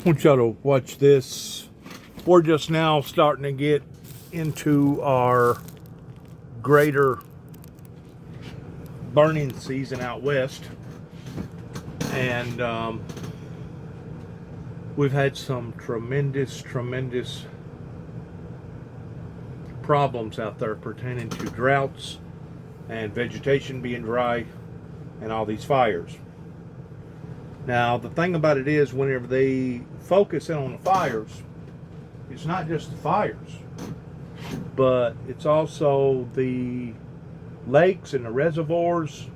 Want y'all to watch this. We're just now starting to get into our greater burning season out west, and we've had some tremendous problems out there pertaining to droughts and vegetation being dry and all these fires. Now, the thing about it is, whenever they focus in on the fires, it's not just the fires, but it's also the lakes and the reservoirs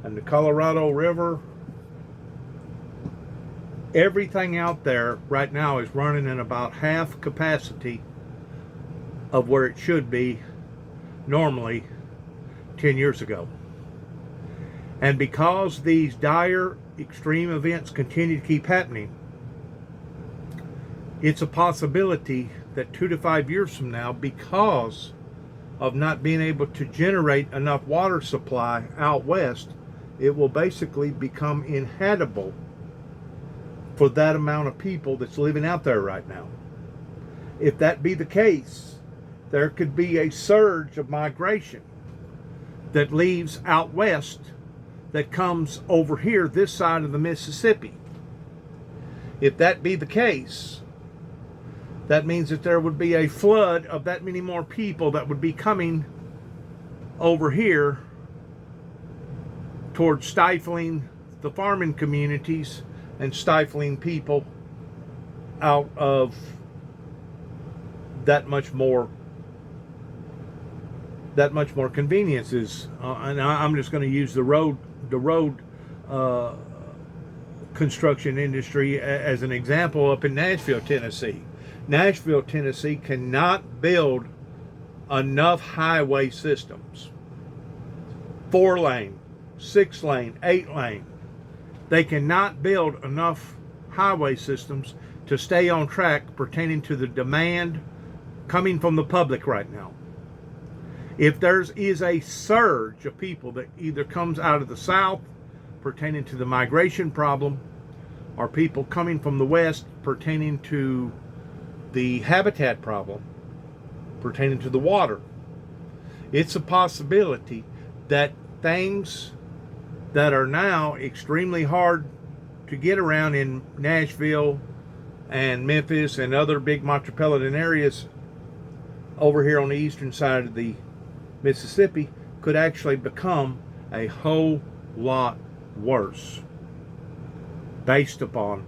and the Colorado River. Everything out there right now is running at about half capacity of where it should be normally 10 years ago. And because these dire extreme events continue to keep happening, it's a possibility that 2 to 5 years from now, because of not being able to generate enough water supply out west, it will basically become inhabitable for that amount of people that's living out there right now. If that be the case, there could be a surge of migration that leaves out west that comes over here this side of the Mississippi. If that be the case, that means that there would be a flood of that many more people that would be coming over here towards stifling the farming communities and stifling people out of that much more conveniences. And I'm just going to use the road construction industry as an example. Up in Nashville, Tennessee, cannot build enough highway systems, 4-lane, 6-lane, 8-lane. They cannot build enough highway systems to stay on track pertaining to the demand coming from the public right now. If there is a surge of people that either comes out of the south pertaining to the migration problem, or people coming from the west pertaining to the habitat problem, pertaining to the water, it's a possibility that things that are now extremely hard to get around in Nashville and Memphis and other big metropolitan areas over here on the eastern side of the Mississippi could actually become a whole lot worse based upon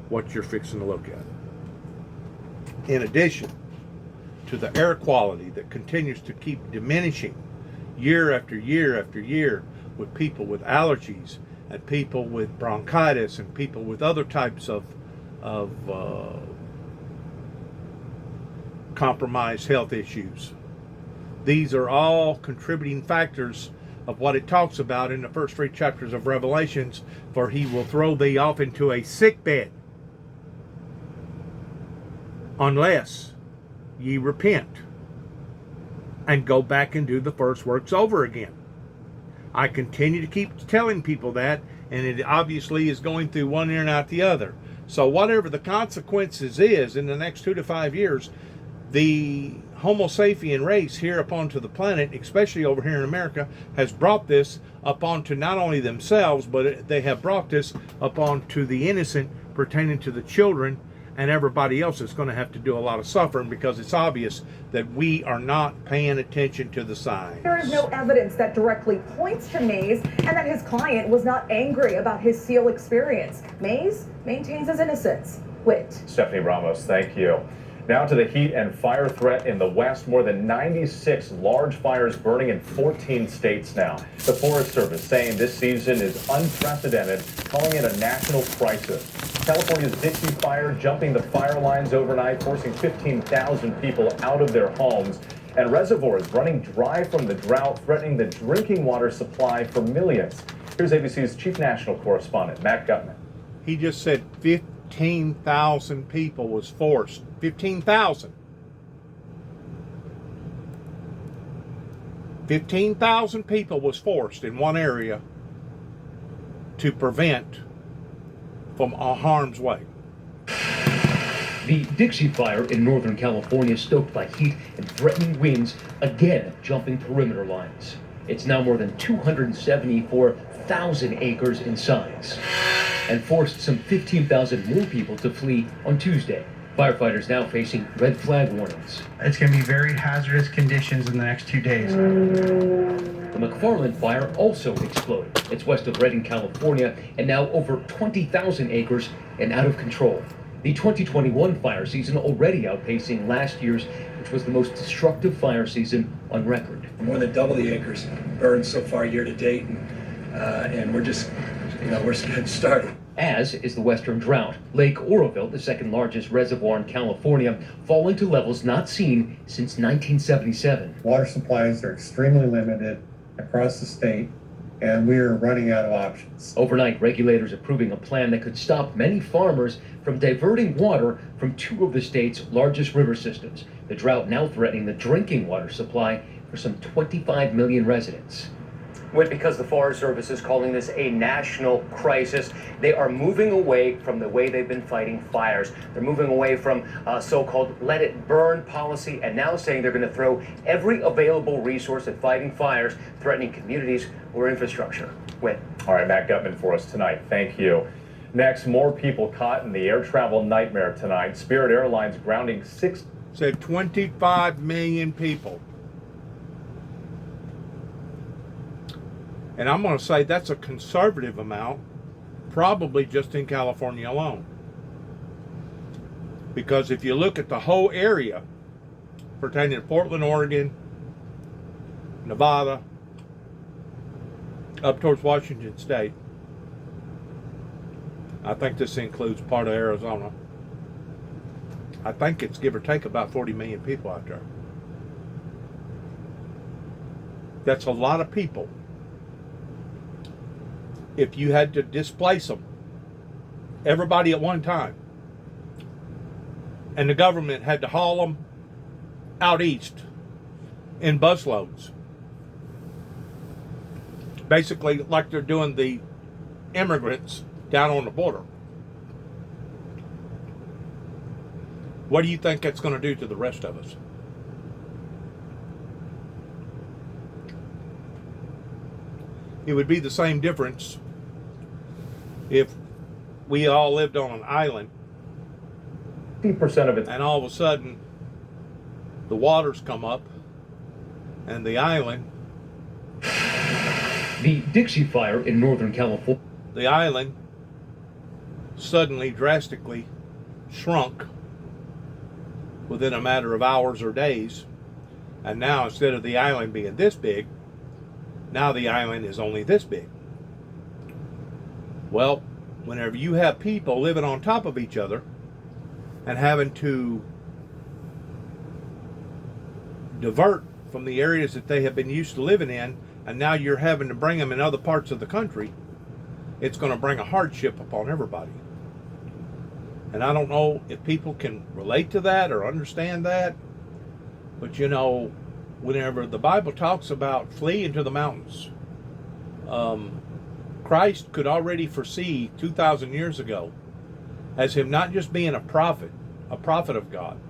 what you're fixing to look at. In addition to the air quality that continues to keep diminishing year after year after year, with people with allergies and people with bronchitis and people with other types of compromised health issues. These are all contributing factors of what it talks about in the first 3 chapters of Revelations, for he will throw thee off into a sick bed unless ye repent and go back and do the first works over again. I continue to keep telling people that, and it obviously is going through one ear and out the other. So whatever the consequences is in the next 2 to 5 years, the Homo sapien race here up onto the planet, especially over here in America, has brought this up onto not only themselves, but they have brought this up onto the innocent, pertaining to the children, and everybody else is going to have to do a lot of suffering, because it's obvious that we are not paying attention to the signs. There is no evidence that directly points to Mays, and that his client was not angry about his SEAL experience. Mays maintains his innocence. Whit. Stephanie Ramos, thank you. Now to the heat and fire threat in the West. More than 96 large fires burning in 14 states now. The Forest Service saying this season is unprecedented, calling it a national crisis. California's Dixie Fire jumping the fire lines overnight, forcing 15,000 people out of their homes. And reservoirs running dry from the drought, threatening the drinking water supply for millions. Here's ABC's chief national correspondent, Matt Gutman. He just said 15,000 people was forced. 15,000. 15,000 people was forced in one area to prevent from harm's way. The Dixie Fire in Northern California, stoked by heat and threatening winds, again jumping perimeter lines. It's now more than 274,000 acres in size and forced some 15,000 more people to flee on Tuesday. Firefighters now facing red flag warnings. It's going to be very hazardous conditions in the next 2 days. The McFarland fire also exploded. It's west of Redding, California, and now over 20,000 acres and out of control. The 2021 fire season already outpacing last year's, which was the most destructive fire season on record. More than double the acres burned so far year to date, and we're just, we're getting started. As is the western drought. Lake Oroville, the second largest reservoir in California, falling to levels not seen since 1977. Water supplies are extremely limited across the state, and we are running out of options. Overnight, regulators approving a plan that could stop many farmers from diverting water from two of the state's largest river systems. The drought now threatening the drinking water supply for some 25 million residents. Because the Forest Service is calling this a national crisis. They are moving away from the way they've been fighting fires. They're moving away from so-called let it burn policy and now saying they're going to throw every available resource at fighting fires, threatening communities or infrastructure. Win. All right, Matt Gutman for us tonight. Thank you. Next, more people caught in the air travel nightmare tonight. Spirit Airlines grounding Said 25 million people. And I'm going to say that's a conservative amount, probably just in California alone. Because if you look at the whole area pertaining to Portland, Oregon, Nevada, up towards Washington State, I think this includes part of Arizona. I think it's give or take about 40 million people out there. That's a lot of people. If you had to displace them, everybody at one time, and the government had to haul them out east in busloads, basically like they're doing the immigrants down on the border. What do you think that's going to do to the rest of us? It would be the same difference if we all lived on an island 50% of it. and all of a sudden the waters come up and the island, The Dixie Fire in Northern California. the island suddenly drastically shrunk within a matter of hours or days. And now instead of the island being this big, now the island is only this big. Well, whenever you have people living on top of each other and having to divert from the areas that they have been used to living in, and now you're having to bring them in other parts of the country, it's going to bring a hardship upon everybody. And I don't know if people can relate to that or understand that, but whenever the Bible talks about flee into the mountains, Christ could already foresee 2,000 years ago as him not just being a prophet of God,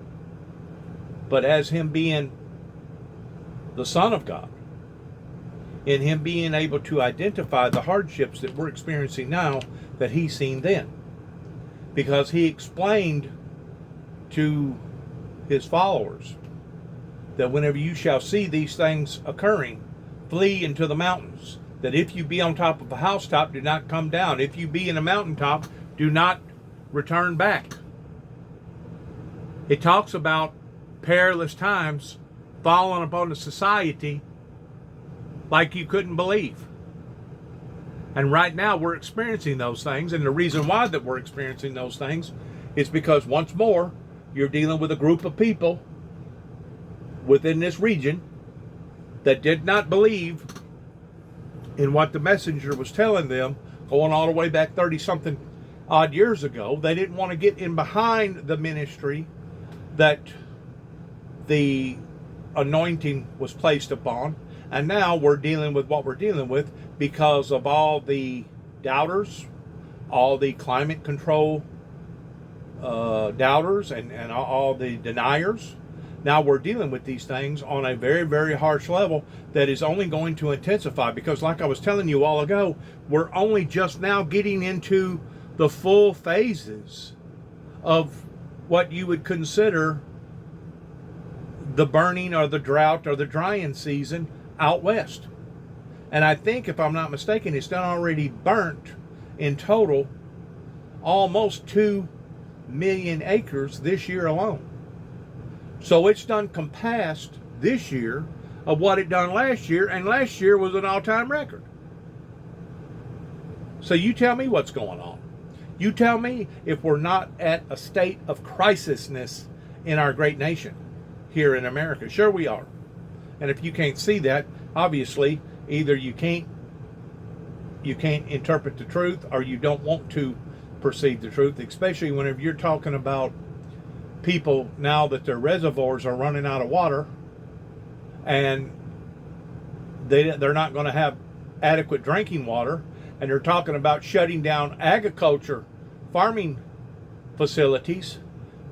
but as him being the Son of God, in him being able to identify the hardships that we're experiencing now that he's seen then. Because he explained to his followers that whenever you shall see these things occurring, flee into the mountains. That if you be on top of a housetop, do not come down. If you be in a mountaintop, do not return back. It talks about perilous times falling upon a society like you couldn't believe. And right now we're experiencing those things, and the reason why that we're experiencing those things is because once more you're dealing with a group of people within this region that did not believe in what the messenger was telling them going all the way back 30 something odd years ago. They didn't want to get in behind the ministry that the anointing was placed upon. And now we're dealing with what we're dealing with because of all the doubters, all the climate control doubters and all the deniers. Now we're dealing with these things on a very, very harsh level that is only going to intensify because, like I was telling you all ago, we're only just now getting into the full phases of what you would consider the burning or the drought or the drying season out west. And I think, if I'm not mistaken, it's done already burnt in total almost 2 million acres this year alone. So it's done compassed this year of what it done last year, and last year was an all-time record. So you tell me what's going on. You tell me if we're not at a state of crisisness in our great nation here in America. Sure we are. And if you can't see that, obviously, either you can't interpret the truth, or you don't want to perceive the truth, especially whenever you're talking about people now that their reservoirs are running out of water and they're not going to have adequate drinking water, and they're talking about shutting down agriculture, farming facilities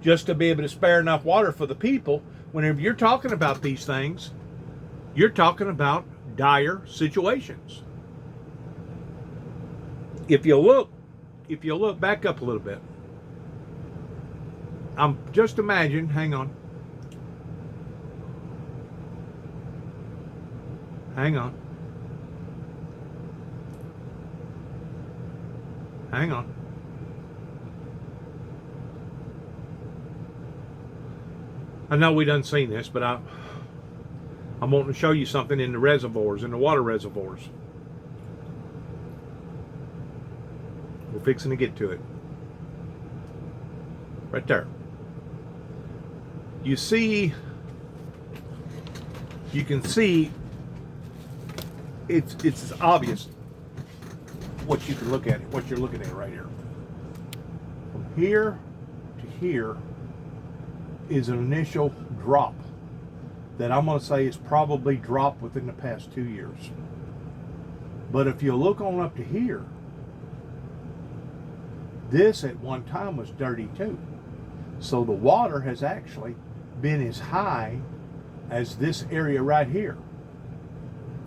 just to be able to spare enough water for the people. Whenever you're talking about these things, you're talking about dire situations. If you look back up a little bit, just imagine, hang on. Hang on. I know we done seen this, but I'm wanting to show you something in the reservoirs, in the water reservoirs. We're fixing to get to it. Right there. You can see it's obvious what you can look at, what you're looking at right here. From here to here is an initial drop that I'm going to say is probably dropped within the past 2 years. But if you look on up to here, this at one time was dirty too. So the water has actually been as high as this area right here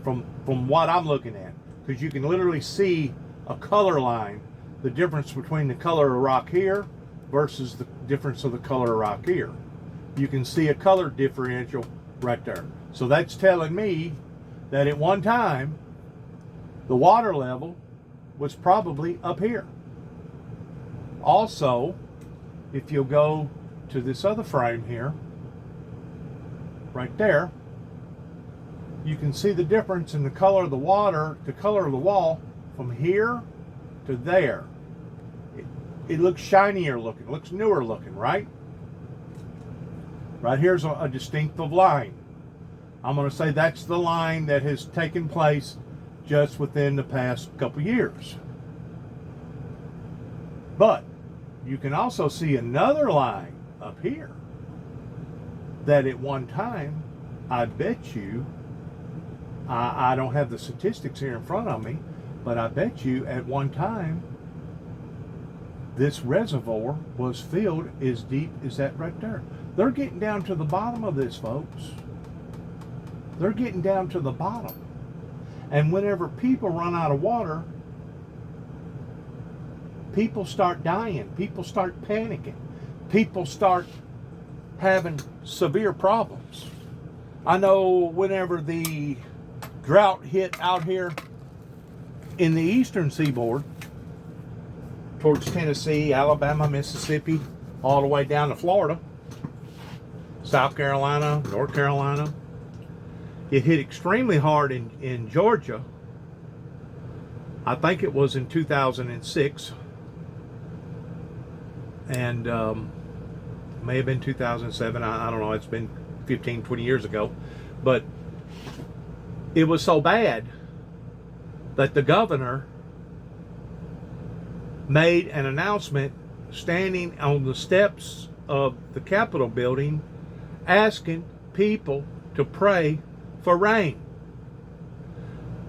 from what I'm looking at, because you can literally see a color line, the difference between the color of rock here versus the difference of the color of rock here. You can see a color differential right there. So that's telling me that at one time the water level was probably up here. Also, if you'll go to this other frame here, right there, you can see the difference in the color of the water, the color of the wall from here to there. It looks shinier looking, it looks newer looking, right? Right here's a distinctive line. I'm going to say that's the line that has taken place just within the past couple years. But you can also see another line up here that at one time, I bet you, I don't have the statistics here in front of me, but I bet you at one time this reservoir was filled as deep as that right there. They're getting down to the bottom of this, folks. They're getting down to the bottom. And whenever people run out of water, people start dying. People start panicking. People start having severe problems. I know whenever the drought hit out here in the eastern seaboard, towards Tennessee, Alabama, Mississippi, all the way down to Florida, South Carolina, North Carolina, it hit extremely hard in Georgia. I think it was in 2006. And may have been 2007. I don't know. It's been 15, 20 years ago. But it was so bad that the governor made an announcement standing on the steps of the Capitol building asking people to pray for rain.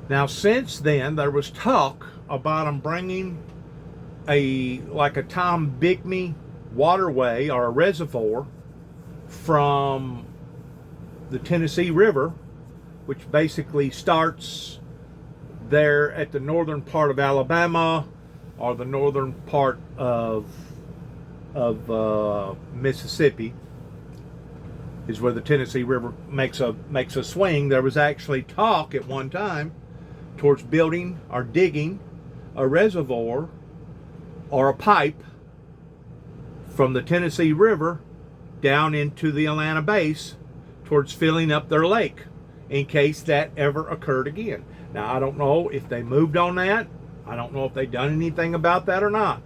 Now, since then, there was talk about them bringing a Tom Bigby waterway or a reservoir from the Tennessee River, which basically starts there at the northern part of Alabama or the northern part of Mississippi, is where the Tennessee River makes a swing. There was actually talk at one time towards building or digging a reservoir or a pipe from the Tennessee River down into the Atlanta base towards filling up their lake in case that ever occurred again. Now, I don't know if they moved on that. I don't know if they've done anything about that or not.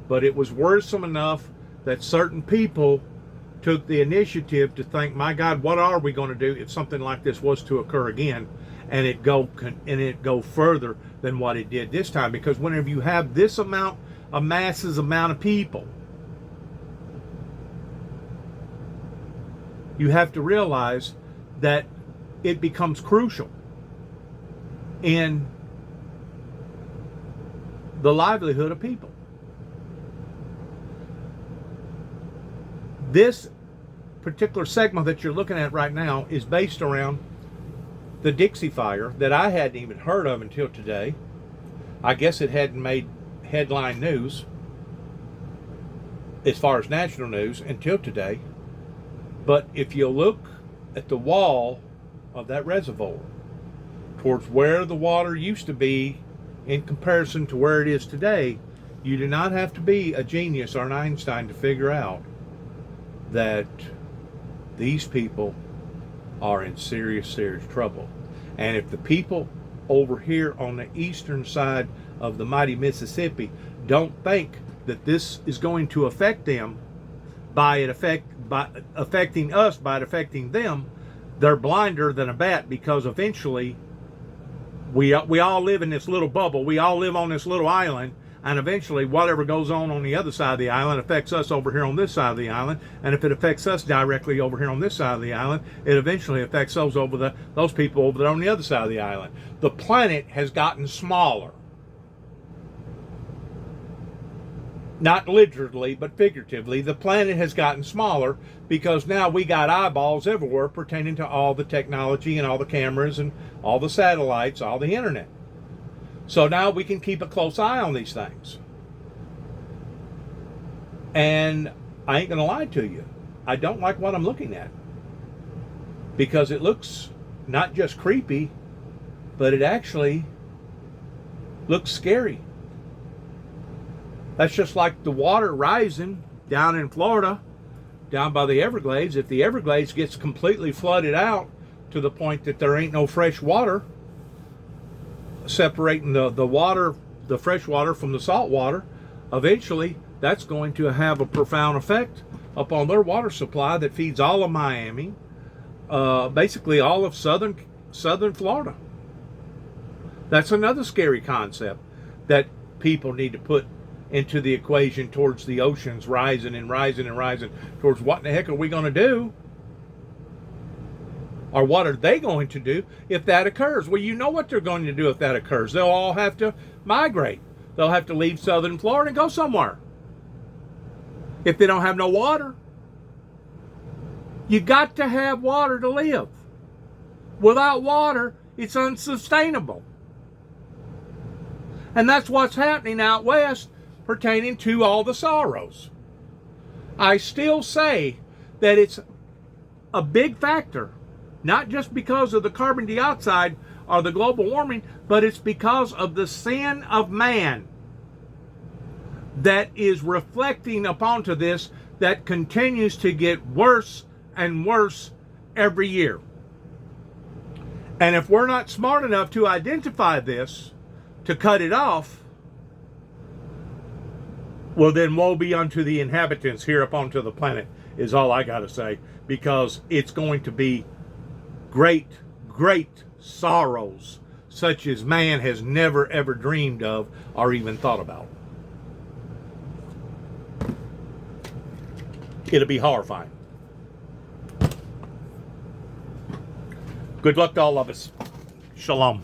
But it was worrisome enough that certain people took the initiative to think, my God, what are we going to do if something like this was to occur again, and it go further than what it did this time? Because whenever you have this amount of people, you have to realize that it becomes crucial in the livelihood of people. This particular segment that you're looking at right now is based around the Dixie Fire that I hadn't even heard of until today. I guess it hadn't made headline news as far as national news until today. But if you look at the wall of that reservoir towards where the water used to be in comparison to where it is today, you do not have to be a genius or an Einstein to figure out that these people are in serious, serious trouble. And if the people over here on the eastern side of the mighty Mississippi don't think that this is going to affect them by affecting us, by it affecting them, they're blinder than a bat, because eventually we all live in this little bubble. We all live on this little island, and eventually whatever goes on the other side of the island affects us over here on this side of the island. And if it affects us directly over here on this side of the island, it eventually affects those people over there on the other side of the island. The planet has gotten smaller. Not literally, but figuratively, the planet has gotten smaller because now we got eyeballs everywhere pertaining to all the technology and all the cameras and all the satellites, all the internet. So now we can keep a close eye on these things. And I ain't going to lie to you, I don't like what I'm looking at, because it looks not just creepy, but it actually looks scary. That's just like the water rising down in Florida, down by the Everglades. If the Everglades gets completely flooded out to the point that there ain't no fresh water separating the fresh water from the salt water, eventually that's going to have a profound effect upon their water supply that feeds all of Miami, basically all of southern Florida. That's another scary concept that people need to put into the equation towards the oceans rising and rising and rising, towards what in the heck are we going to do? Or what are they going to do if that occurs? Well, you know what they're going to do if that occurs. They'll all have to migrate. They'll have to leave southern Florida and go somewhere. If they don't have no water. You got to have water to live. Without water, it's unsustainable. And that's what's happening out west pertaining to all the sorrows. I still say that it's a big factor, not just because of the carbon dioxide or the global warming, but it's because of the sin of man that is reflecting upon to this, that continues to get worse and worse every year. And if we're not smart enough to identify this, to cut it off, well, then woe be unto the inhabitants here upon to the planet, is all I got to say, because it's going to be great, great sorrows such as man has never ever dreamed of or even thought about. It'll be horrifying. Good luck to all of us. Shalom.